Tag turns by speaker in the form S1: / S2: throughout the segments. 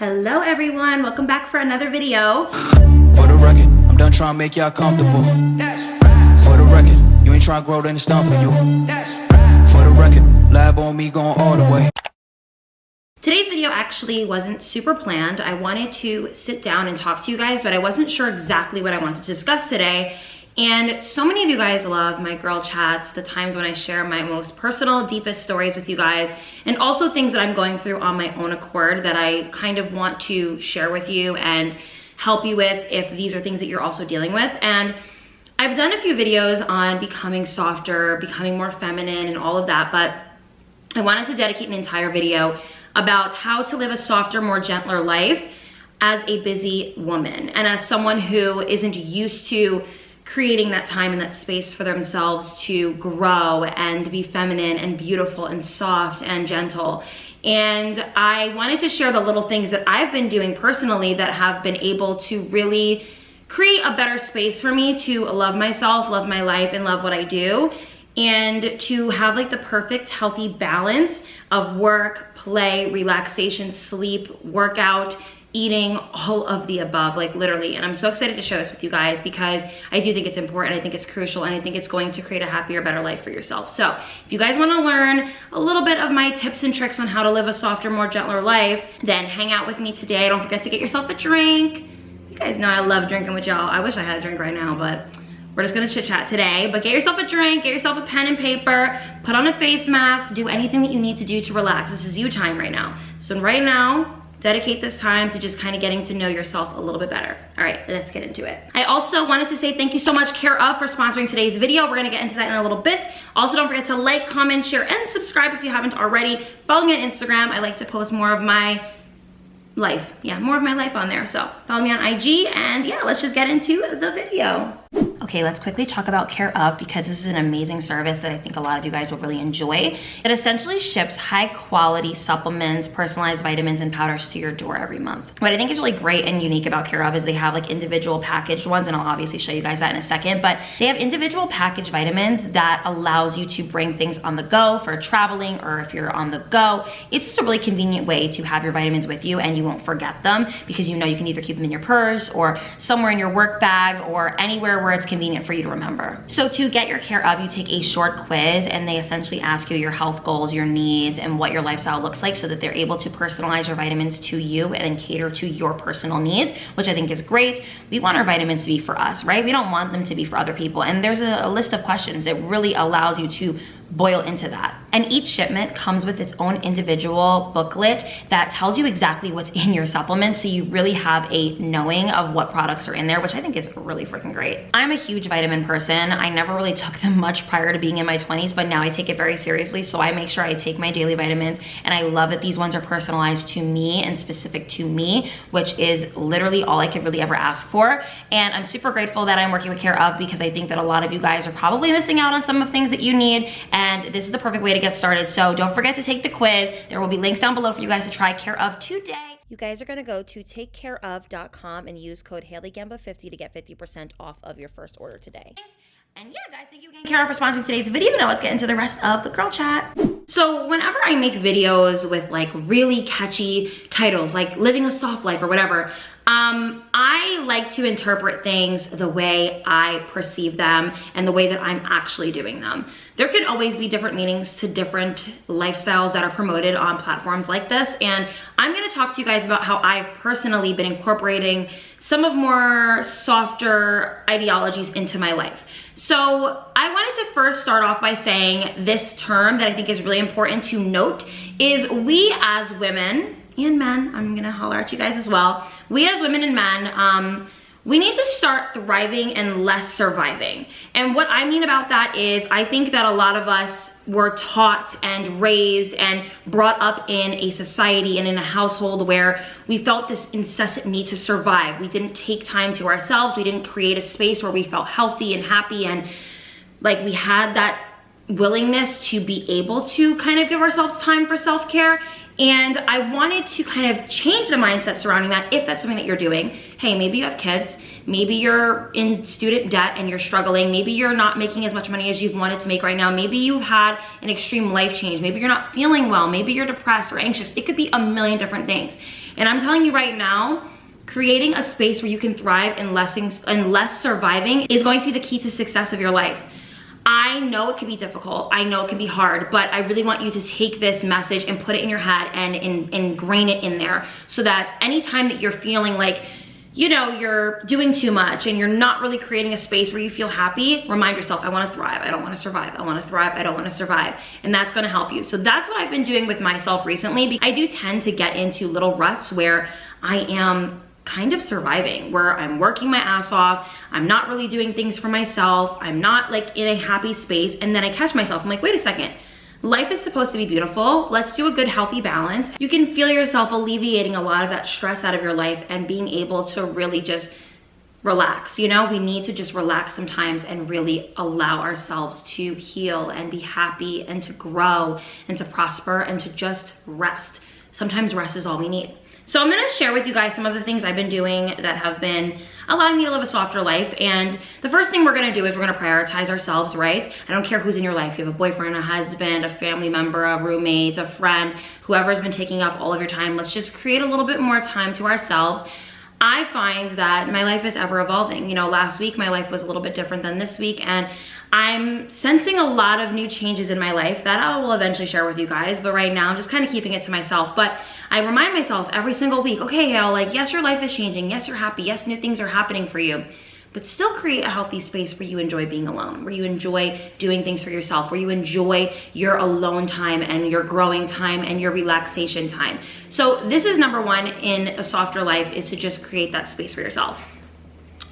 S1: Hello everyone, welcome back for another video.
S2: For the record, I'm done trying to make y'all comfortable. For the record, you ain't trying to grow, then it's done for you. For the record, lab on me going all the way.
S1: Today's video actually wasn't super planned. I wanted to sit down and talk to you guys, but I wasn't sure exactly what I wanted to discuss today. And so many of you guys love my girl chats, the times when I share my most personal, deepest stories with you guys, and also things that I'm going through on my own accord that I kind of want to share with you and help you with if these are things that you're also dealing with. And I've done a few videos on becoming softer, becoming more feminine and all of that, but I wanted to dedicate an entire video about how to live a softer, more gentler life as a busy woman and as someone who isn't used to creating that time and that space for themselves to grow and be feminine and beautiful and soft and gentle. And I wanted to share the little things that I've been doing personally that have been able to really create a better space for me to love myself, love my life, and love what I do, and to have like the perfect healthy balance of work, play, relaxation, sleep, workout, eating, all of the above, like literally. And I'm so excited to share this with you guys because I do think it's important, I think it's crucial, and I think it's going to create a happier, better life for yourself. So if you guys want to learn a little bit of my tips and tricks on how to live a softer, more gentler life, then hang out with me today. Don't forget to get yourself a drink. You guys know I love drinking with y'all. I wish I had a drink right now, but we're just gonna chit chat today. But get yourself a drink, get yourself a pen and paper, put on a face mask, do anything that you need to do to relax. This is you time right now. So right now, dedicate this time to just kind of getting to know yourself a little bit better. All right, let's get into it. I also wanted to say thank you so much, Care Of, for sponsoring today's video. We're gonna get into that in a little bit. Also, don't forget to like, comment, share, and subscribe if you haven't already. Follow me on Instagram. I like to post more of my life. Yeah, more of my life on there. So follow me on IG, and yeah, let's just get into the video. Okay, let's quickly talk about Care Of because this is an amazing service that I think a lot of you guys will really enjoy. It essentially ships high quality supplements, personalized vitamins, and powders to your door every month. What I think is really great and unique about Care Of is they have like individual packaged ones, and I'll obviously show you guys that in a second, but they have individual packaged vitamins that allows you to bring things on the go for traveling, or if you're on the go. It's just a really convenient way to have your vitamins with you and you won't forget them because you know you can either keep them in your purse or somewhere in your work bag or anywhere where it's convenient for you to remember. So to get your Care Of, you take a short quiz and they essentially ask you your health goals, your needs, and what your lifestyle looks like so that they're able to personalize your vitamins to you and cater to your personal needs, which I think is great. We want our vitamins to be for us, right? We don't want them to be for other people. And there's a list of questions that really allows you to boil into that. And each shipment comes with its own individual booklet that tells you exactly what's in your supplements, so you really have a knowing of what products are in there, which I think is really freaking great. I'm a huge vitamin person. I never really took them much prior to being in my 20s, but now I take it very seriously, so I make sure I take my daily vitamins, and I love that these ones are personalized to me and specific to me, which is literally all I could really ever ask for. And I'm super grateful that I'm working with Care Of because I think that a lot of you guys are probably missing out on some of the things that you need, and this is the perfect way to get started. So don't forget to take the quiz. There will be links down below for you guys to try Care Of today.
S3: You guys are going to go to takecareof.com and use code HaileyGamba50 to get 50% off of your first order today.
S1: And yeah, guys, thank you again, Care Of, for sponsoring today's video. Now let's get into the rest of the girl chat. So whenever I make videos with like really catchy titles, like living a soft life or whatever, I like to interpret things the way I perceive them and the way that I'm actually doing them. There can always be different meanings to different lifestyles that are promoted on platforms like this, and I'm gonna talk to you guys about how I've personally been incorporating some of more softer ideologies into my life. So I wanted to first start off by saying this term that I think is really important to note is we as women and men, I'm gonna holler at you guys as well, we as women and men, we need to start thriving and less surviving. And what I mean about that is I think that a lot of us were taught and raised and brought up in a society and in a household where we felt this incessant need to survive. We didn't take time to ourselves. We didn't create a space where we felt healthy and happy, and like we had that willingness to be able to kind of give ourselves time for self-care. And I wanted to kind of change the mindset surrounding that if that's something that you're doing. Hey, maybe you have kids, maybe you're in student debt and you're struggling, maybe you're not making as much money as you've wanted to make right now, maybe you've had an extreme life change, maybe you're not feeling well, maybe you're depressed or anxious. It could be a million different things. And I'm telling you right now, creating a space where you can thrive and less surviving is going to be the key to success of your life. I know it can be difficult, I know it can be hard, but I really want you to take this message and put it in your head and ingrain it in there, so that anytime that you're feeling like, you know, you're doing too much and you're not really creating a space where you feel happy, remind yourself, I want to thrive, I don't want to survive. I want to thrive, I don't want to survive. And that's going to help you. So that's what I've been doing with myself recently. I do tend to get into little ruts where I am kind of surviving, where I'm working my ass off, I'm not really doing things for myself, I'm not like in a happy space, and then I catch myself, I'm like, wait a second, life is supposed to be beautiful, let's do a good healthy balance. You can feel yourself alleviating a lot of that stress out of your life and being able to really just relax. You know, we need to just relax sometimes and really allow ourselves to heal and be happy and to grow and to prosper and to just rest. Sometimes rest is all we need. So I'm gonna share with you guys some of the things I've been doing that have been allowing me to live a softer life. And the first thing we're gonna do is we're gonna prioritize ourselves, right? I don't care who's in your life. You have a boyfriend, a husband, a family member, a roommate, a friend, whoever's been taking up all of your time. Let's just create a little bit more time to ourselves. I find that my life is ever evolving. You know, last week my life was a little bit different than this week, and I'm sensing a lot of new changes in my life that I will eventually share with you guys, but right now I'm just kind of keeping it to myself. But I remind myself every single week, okay, Hail, like, yes, your life is changing, yes, you're happy, yes, new things are happening for you, but still create a healthy space where you enjoy being alone, where you enjoy doing things for yourself, where you enjoy your alone time and your growing time and your relaxation time. So this is number one in a softer life, is to just create that space for yourself.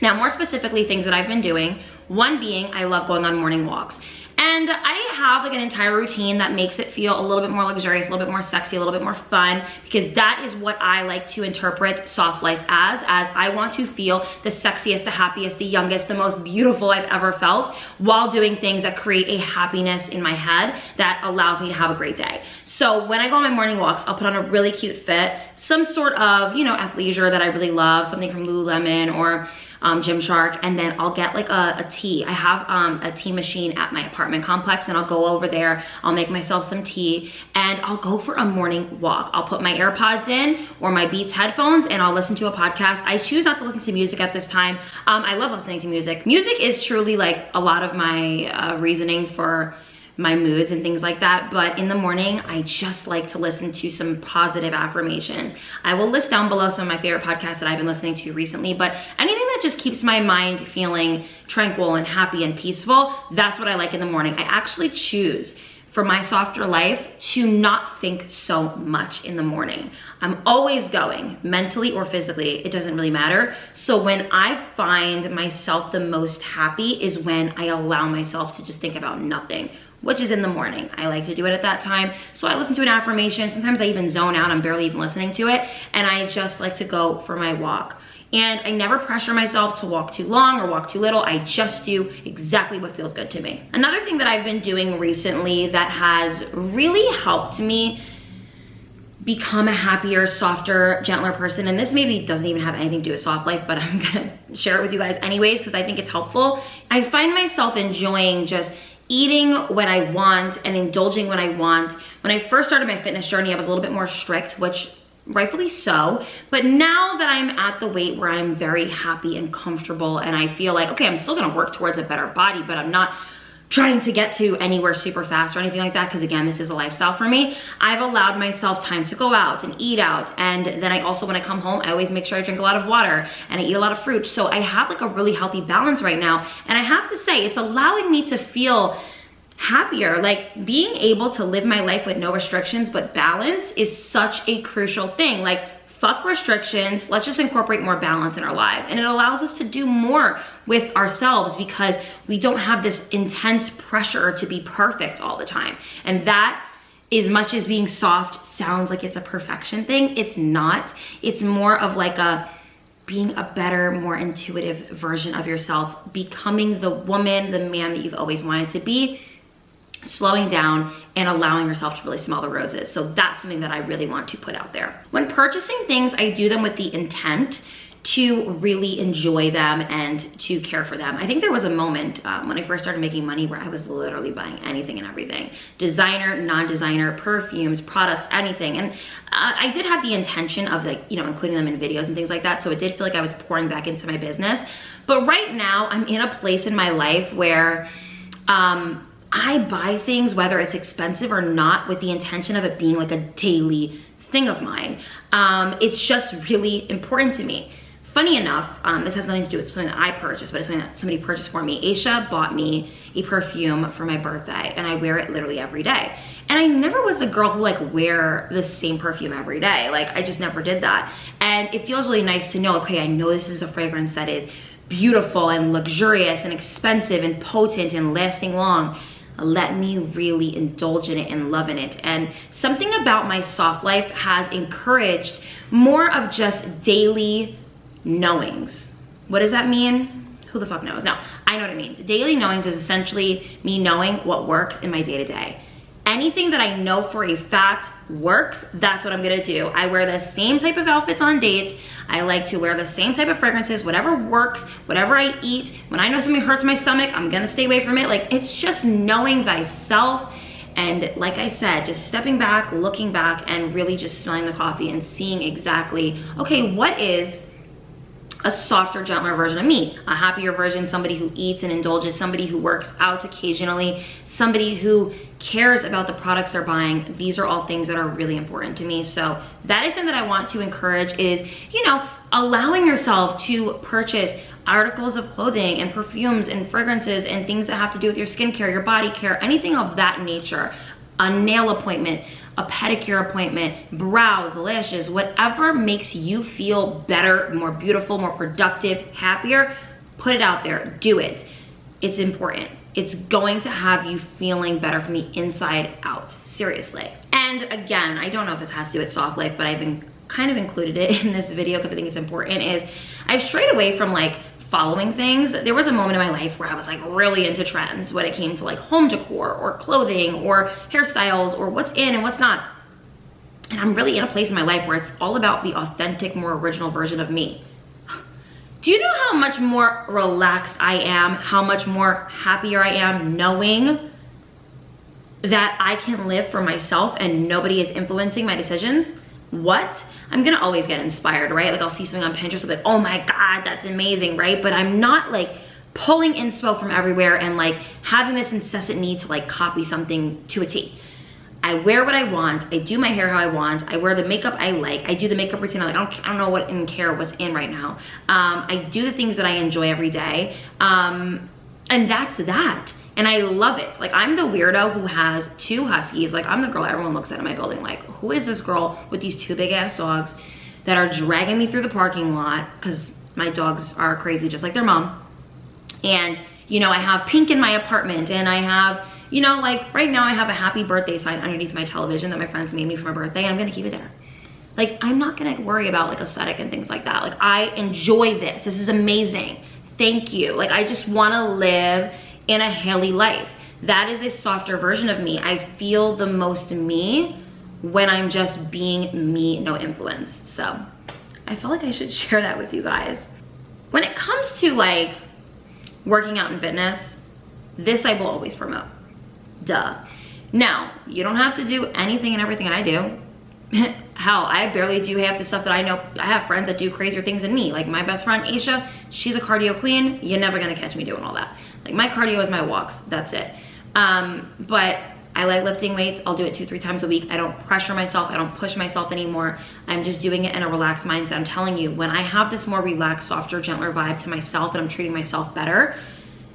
S1: Now, more specifically, things that I've been doing, one being I love going on morning walks. And I have like an entire routine that makes it feel a little bit more luxurious, a little bit more sexy, a little bit more fun, because that is what I like to interpret soft life as I want to feel the sexiest, the happiest, the youngest, the most beautiful I've ever felt, while doing things that create a happiness in my head that allows me to have a great day. So when I go on my morning walks, I'll put on a really cute fit, some sort of, you know, athleisure that I really love, something from Lululemon or Gymshark, and then I'll get like a tea. I have a tea machine at my apartment complex, and I'll go over there, I'll make myself some tea, and I'll go for a morning walk. I'll put my AirPods in or my Beats headphones, and I'll listen to a podcast. I choose not to listen to music at this time. I love listening to music. Music is truly like a lot of my reasoning for my moods and things like that, but in the morning I just like to listen to some positive affirmations. I will list down below some of my favorite podcasts that I've been listening to recently, but anything that just keeps my mind feeling tranquil and happy and peaceful, that's what I like in the morning. I actually choose for my softer life to not think so much in the morning. I'm always going, mentally or physically, it doesn't really matter. So when I find myself the most happy is when I allow myself to just think about nothing, which is in the morning. I like to do it at that time. So I listen to an affirmation. Sometimes I even zone out. I'm barely even listening to it. And I just like to go for my walk. And I never pressure myself to walk too long or walk too little. I just do exactly what feels good to me. Another thing that I've been doing recently that has really helped me become a happier, softer, gentler person, and this maybe doesn't even have anything to do with soft life, but I'm gonna share it with you guys anyways because I think it's helpful. I find myself enjoying just eating when I want and indulging when I want. When I first started my fitness journey, I was a little bit more strict, which rightfully so. But now that I'm at the weight where I'm very happy and comfortable and I feel like, okay, I'm still gonna work towards a better body, but I'm not trying to get to anywhere super fast or anything like that, because again, this is a lifestyle for me. I've allowed myself time to go out and eat out, and then I also, when I come home, I always make sure I drink a lot of water and I eat a lot of fruit. So I have like a really healthy balance right now, and I have to say, it's allowing me to feel happier. Like, being able to live my life with no restrictions but balance is such a crucial thing. Like, fuck restrictions, let's just incorporate more balance in our lives. And it allows us to do more with ourselves because we don't have this intense pressure to be perfect all the time. And that, as much as being soft sounds like it's a perfection thing, it's not. It's more of like being a better, more intuitive version of yourself, becoming the woman, the man that you've always wanted to be, slowing down and allowing yourself to really smell the roses. So that's something that I really want to put out there. When purchasing things, I do them with the intent to really enjoy them and to care for them. I think there was a moment when I first started making money where I was literally buying anything and everything. Designer, non-designer, perfumes, products, anything. And I did have the intention of like, you know, including them in videos and things like that. So it did feel like I was pouring back into my business. But right now I'm in a place in my life where I buy things, whether it's expensive or not, with the intention of it being like a daily thing of mine. It's just really important to me. Funny enough, this has nothing to do with something that I purchased, but it's something that somebody purchased for me. Asha bought me a perfume for my birthday, and I wear it literally every day. And I never was a girl who like wear the same perfume every day. Like I just never did that. And it feels really nice to know, okay, I know this is a fragrance that is beautiful and luxurious and expensive and potent and lasting long. Let me really indulge in it and love in it. And something about my soft life has encouraged more of just daily knowings. What does that mean? Who the fuck knows? No, I know what it means. Daily knowings is essentially me knowing what works in my day-to-day. Anything that I know for a fact works, that's what I'm gonna do. I wear the same type of outfits on dates. I like to wear the same type of fragrances, whatever works, whatever I eat. When I know something hurts my stomach, I'm gonna stay away from it. Like, it's just knowing thyself. And like I said, just stepping back, looking back, and really just smelling the coffee and seeing exactly, okay, what is a softer, gentler version of me, a happier version, somebody who eats and indulges, somebody who works out occasionally, somebody who cares about the products they're buying. These are all things that are really important to me. So that is something that I want to encourage is, you know, allowing yourself to purchase articles of clothing and perfumes and fragrances and things that have to do with your skincare, your body care, anything of that nature, a nail appointment, a pedicure appointment, brows, lashes, whatever makes you feel better, more beautiful, more productive, happier, put it out there, do it. It's important. It's going to have you feeling better from the inside out, seriously. And again, I don't know if this has to do with soft life, but I've been kind of included it in this video because I think it's important, is I've strayed away from like following things. There was a moment in my life where I was like really into trends when it came to like home decor or clothing or hairstyles or what's in and what's not. And I'm really in a place in my life where it's all about the authentic, more original version of me. Do you know how much more relaxed I am, how much more happier I am knowing that I can live for myself and nobody is influencing my decisions? What? I'm gonna always get inspired, right? Like I'll see something on Pinterest, I'm like, oh my God, that's amazing, right? But I'm not like pulling inspo from everywhere and like having this incessant need to like copy something to a T. I wear what I want, I do my hair how I want, I wear the makeup I like, I do the makeup routine I like, I don't know what and care what's in right now. I do the things that I enjoy every day, and that's that. And I love it. Like I'm the weirdo who has 2 huskies. Like I'm the girl everyone looks at in my building like, who is this girl with these 2 big ass dogs that are dragging me through the parking lot? Because my dogs are crazy just like their mom. And you know, I have pink in my apartment and I have, you know, like right now I have a happy birthday sign underneath my television that my friends made me for my birthday and I'm gonna keep it there. Like I'm not gonna worry about like aesthetic and things like that. Like I enjoy this. This is amazing. Thank you. Like I just wanna live in a Hailey life. That is a softer version of me. I feel the most me when I'm just being me, no influence. So I felt like I should share that with you guys. When it comes to like working out and fitness, this I will always promote. Duh. Now, you don't have to do anything and everything I do. Hell, I barely do half the stuff that I know. I have friends that do crazier things than me. Like my best friend, Asha, she's a cardio queen. You're never gonna catch me doing all that. Like my cardio is my walks, that's it. But I like lifting weights. I'll do it 2-3 times a week. I don't pressure myself. I don't push myself anymore. I'm just doing it in a relaxed mindset. I'm telling you, when I have this more relaxed, softer, gentler vibe to myself and I'm treating myself better,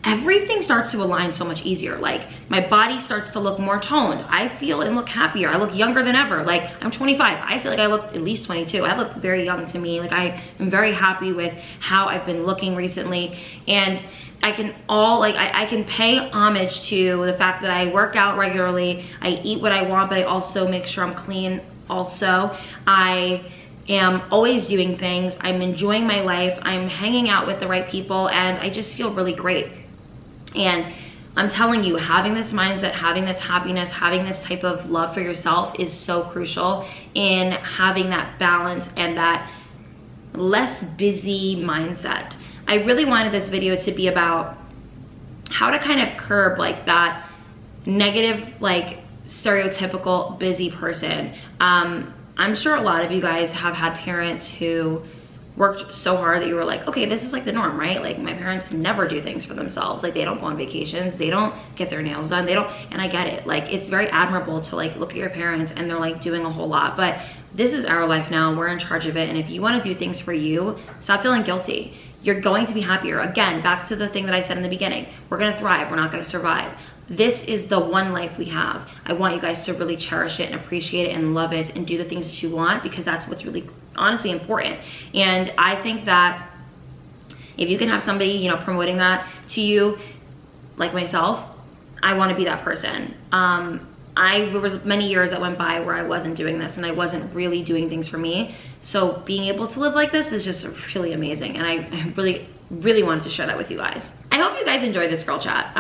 S1: everything starts to align so much easier. Like my body starts to look more toned. I feel and look happier. I look younger than ever. Like I'm 25. I feel like I look at least 22. I look very young to me. Like I am very happy with how I've been looking recently. And I can I can pay homage to the fact that I work out regularly. I eat what I want, but I also make sure I'm clean also. I am always doing things. I'm enjoying my life. I'm hanging out with the right people and I just feel really great. And I'm telling you, having this mindset, having this happiness, having this type of love for yourself is so crucial in having that balance and that less busy mindset. I really wanted this video to be about how to kind of curb like that negative, like stereotypical busy person. I'm sure a lot of you guys have had parents who worked so hard that you were like, okay, this is like the norm, right? Like my parents never do things for themselves. Like they don't go on vacations, they don't get their nails done, they don't, and I get it. Like it's very admirable to like look at your parents and they're like doing a whole lot, but this is our life now, we're in charge of it. And if you wanna do things for you, stop feeling guilty. You're going to be happier. Again, back to the thing that I said in the beginning, we're gonna thrive, we're not gonna survive. This is the one life we have. I want you guys to really cherish it and appreciate it and love it and do the things that you want, because that's what's really honestly important. And I think that if you can have somebody, you know, promoting that to you, like myself, I want to be that person. There was many years that went by where I wasn't doing this and I wasn't really doing things for me. So being able to live like this is just really amazing. And I really wanted to share that with you guys. I hope you guys enjoyed this girl chat.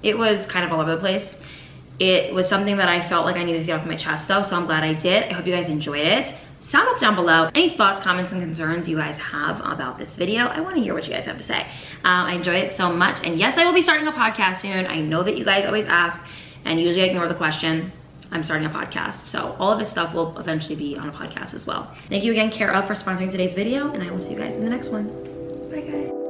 S1: It was kind of all over the place. It was something that I felt like I needed to get off my chest though, so I'm glad I did. I hope you guys enjoyed it. Sound off down below any thoughts, comments, and concerns you guys have about this video. I want to hear what you guys have to say. I enjoyed it so much, and yes, I will be starting a podcast soon. I know that you guys always ask, and usually I ignore the question. I'm starting a podcast, so all of this stuff will eventually be on a podcast as well. Thank you again, Care Of, for sponsoring today's video, and I will see you guys in the next one. Bye, guys.